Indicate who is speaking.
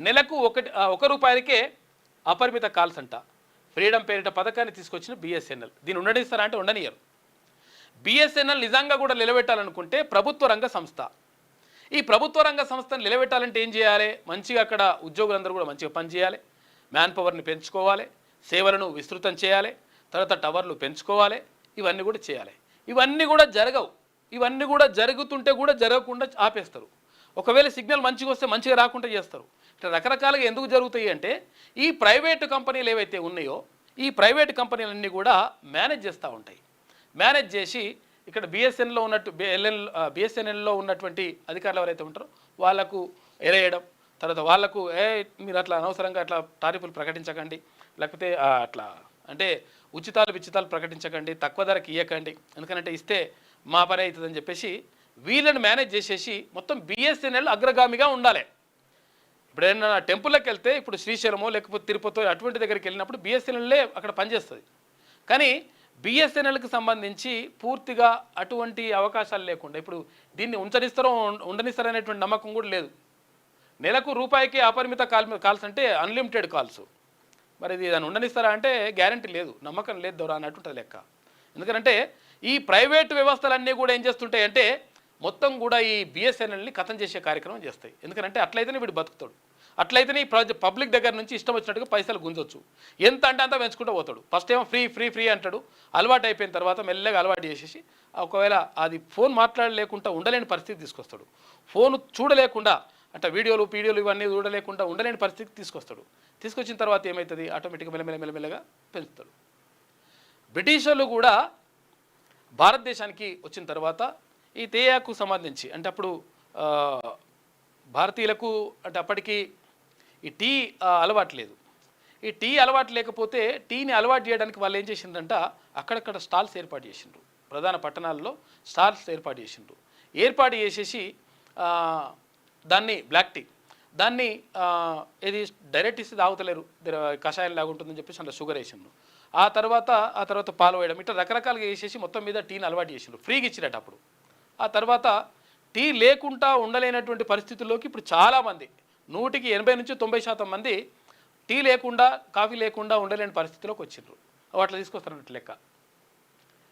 Speaker 1: నెలకు ఒక రూపాయలకే అపరిమిత కాల్స్ అంట. ఫ్రీడమ్ పేరిట పథకాన్ని తీసుకొచ్చిన బిఎస్ఎన్ఎల్. దీన్ని ఉండనిస్తారా అంటే ఉండనియరు. బిఎస్ఎన్ఎల్ నిజంగా కూడా నిలబెట్టాలనుకుంటే ప్రభుత్వ రంగ సంస్థ. ఈ ప్రభుత్వ రంగ సంస్థను నిలబెట్టాలంటే ఏం చేయాలి? మంచిగా అక్కడ ఉద్యోగులందరూ కూడా మంచిగా పనిచేయాలి, మ్యాన్ పవర్ని పెంచుకోవాలి, సేవలను విస్తృతం చేయాలి, తర్వాత టవర్లు పెంచుకోవాలి, ఇవన్నీ కూడా చేయాలి. ఇవన్నీ కూడా జరగవు. ఇవన్నీ కూడా జరుగుతుంటే కూడా జరగకుండా ఆపేస్తారు. ఒకవేళ సిగ్నల్ మంచిగా వస్తే మంచిగా రాకుండా చేస్తారు. ఇట్లా రకరకాలుగా ఎందుకు జరుగుతాయి అంటే ఈ ప్రైవేటు కంపెనీలు ఏవైతే ఉన్నాయో ఈ ప్రైవేటు కంపెనీలన్నీ కూడా మేనేజ్ చేస్తూ ఉంటాయి. మేనేజ్ చేసి ఇక్కడ బిఎస్ఎన్ఎల్లో ఉన్నటువంటి అధికారులు ఎవరైతే ఉంటారో వాళ్ళకు ఎరేయడం, తర్వాత వాళ్ళకు మీరు అట్లా అనవసరంగా అట్లా టారిఫ్లు ప్రకటించకండి, లేకపోతే అట్లా అంటే ఉచితాలు ప్రకటించకండి, తక్కువ ధరకు ఇవ్వకండి, ఎందుకంటే ఇస్తే మా పని అవుతుందని చెప్పేసి వీళ్ళని మేనేజ్ చేసేసి మొత్తం బిఎస్ఎన్ఎల్ అగ్రగామిగా ఉండాలి. ఇప్పుడు ఏదైనా టెంపుల్లోకి వెళ్తే ఇప్పుడు శ్రీశైలమో లేకపోతే తిరుపతో అటువంటి దగ్గరికి వెళ్ళినప్పుడు బిఎస్ఎన్ఎల్లే అక్కడ పనిచేస్తుంది. కానీ బిఎస్ఎన్ఎల్కి సంబంధించి పూర్తిగా అటువంటి అవకాశాలు లేకుండా ఇప్పుడు దీన్ని ఉండనిస్తారో అనేటువంటి నమ్మకం కూడా లేదు. నెలకు రూపాయికి అపరిమిత కాల్స్ అంటే అన్లిమిటెడ్ కాల్స్. మరి ఇది దాన్ని ఉండనిస్తారా అంటే గ్యారంటీ లేదు, నమ్మకం లేదు దొరా అన్నట్టు లెక్క. ఎందుకంటే ఈ ప్రైవేటు వ్యవస్థలన్నీ కూడా ఏం చేస్తుంటాయి అంటే మొత్తం కూడా ఈ బిఎస్ఎన్ఎల్ని ఖతం చేసే కార్యక్రమం చేస్తాయి. ఎందుకంటే అట్లయితేనే వీడు బతుకుతాడు, అట్లయితేనే ఈ పబ్లిక్ దగ్గర నుంచి ఇష్టం వచ్చినట్టుగా పైసలు గుంజొచ్చు. ఎంత అంటే అంత పెంచుకుంటూ పోతాడు. ఫస్ట్ ఏమో ఫ్రీ అంటాడు, అలవాటు అయిపోయిన తర్వాత మెల్లగా అలవాటు చేసేసి ఒకవేళ అది ఫోన్ మాట్లాడలేకుండా ఉండలేని పరిస్థితి తీసుకొస్తాడు. ఫోన్ చూడలేకుండా అంటే వీడియోలు ఇవన్నీ చూడలేకుండా ఉండలేని పరిస్థితికి తీసుకొస్తాడు. తీసుకొచ్చిన తర్వాత ఏమవుతుంది? ఆటోమేటిక్గా మెల్లమెల్లగా పెంచుతాడు. బ్రిటిష్ వాళ్ళు కూడా భారతదేశానికి వచ్చిన తర్వాత ఈ తేయాకు సంబంధించి అంటే అప్పుడు భారతీయులకు అంటే అప్పటికి ఈ టీ అలవాటు లేదు. ఈ టీ అలవాటు లేకపోతే టీని అలవాటు చేయడానికి వాళ్ళు ఏం చేసిండ్రంట అక్కడక్కడ స్టాల్స్ ఏర్పాటు చేసిండ్రు. ప్రధాన పట్టణాల్లో స్టాల్స్ ఏర్పాటు చేసేసి దాన్ని బ్లాక్ టీ దాన్ని ఇది డైరెక్ట్ ఇస్తే తాగుతలేరు, కషాయం లాగా ఉంటుందని చెప్పేసి అందులో షుగర్ వేసిండ్రు. ఆ తర్వాత పాలు వేయడం ఇట్లా రకరకాలుగా వేసేసి మొత్తం మీద టీని అలవాటు చేసిండ్రు. ఫ్రీగా ఇచ్చిరట అప్పుడు. ఆ తర్వాత టీ లేకుండా ఉండలేనటువంటి పరిస్థితుల్లోకి ఇప్పుడు చాలామంది 100కి 80 నుంచి 90% మంది టీ లేకుండా కాఫీ లేకుండా ఉండలేని పరిస్థితిలోకి వచ్చిండ్రు. అట్లా తీసుకొస్తారన్నట్టు లెక్క.